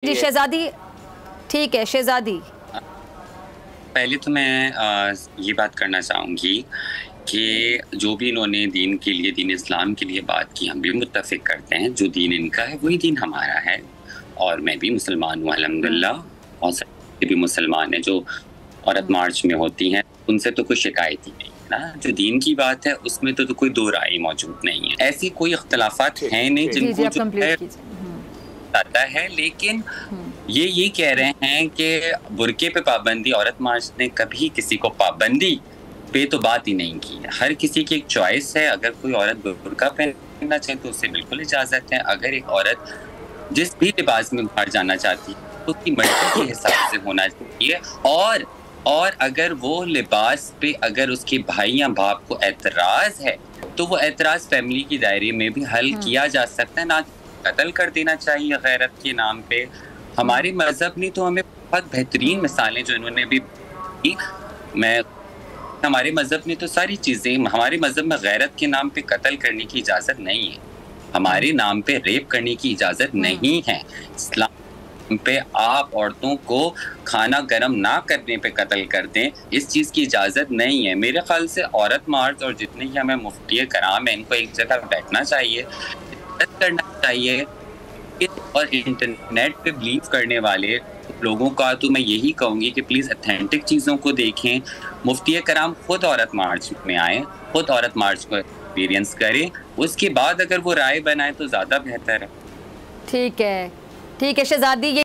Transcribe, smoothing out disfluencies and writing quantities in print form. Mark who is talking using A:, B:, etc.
A: जी शहजादी, ठीक है शहजादी।
B: पहले तो मैं ये बात करना चाहूँगी कि जो भी इन्होंने दीन के लिए, दीन इस्लाम के लिए बात की, हम भी मुत्तफ़िक करते हैं। जो दीन इनका है, वही दीन हमारा है और मैं भी मुसलमान हूँ अल्हम्दुलिल्लाह और सब भी मुसलमान हैं। जो औरत मार्च में होती हैं, उनसे तो कोई शिकायत ही नहीं है ना। जो दीन की बात है, उसमें तो कोई दो राय मौजूद नहीं है। ऐसी कोई इख्तिलाफ़ात हैं नहीं
A: जी, जी,
B: जिनको
A: आप
B: जो है
A: कंप्लीट कीजिए।
B: आता है, लेकिन ये कह रहे हैं कि बुर्के पे पाबंदी, औरत मार्च ने कभी किसी को पाबंदी पे तो बात ही नहीं की है। हर किसी की एक चॉइस है। अगर कोई औरत बुर्का पहनना चाहे तो उसे बिल्कुल इजाज़त है। अगर एक औरत जिस भी लिबास में बाहर जाना चाहती है, तो उसकी मर्ज़ी के हिसाब से होना चाहिए। और अगर वो लिबास पे अगर उसके भाई या बाप को ऐतराज़ है, तो वो ऐतराज़ फ़ैमिली की दायरे में भी हल किया जा सकता है, ना कत्ल कर देना चाहिए गैरत के नाम पे। हमारे मज़हब ने तो हमें बहुत बेहतरीन मिसालें जो इन्होंने अभी दी, मैं हमारे मज़हब ने तो सारी चीज़ें, हमारे मज़हब में गैरत के नाम पे कत्ल करने की इजाज़त नहीं है। हमारे नाम पे रेप करने की इजाज़त नहीं है। इस्लाम पे आप औरतों को खाना गरम ना करने पे कत्ल कर दें, इस चीज़ की इजाज़त नहीं है। मेरे ख़्याल से औरत मार्च और जितने ही हमें मुफ्ती कराम हैं, इनको एक जगह बैठना चाहिए, डिस्कस करना चाहिए। और इंटरनेट पे बिलीव करने वाले लोगों का तो मैं यही कहूँगी कि प्लीज़ ऑथेंटिक चीज़ों को देखें। मुफ्ती कराम खुद औरत मार्च में आएँ, खुद औरत मार्च को एक्सपीरियंस करें, उसके बाद अगर वो राय बनाएँ तो ज़्यादा बेहतर है।
A: ठीक है शहजादी।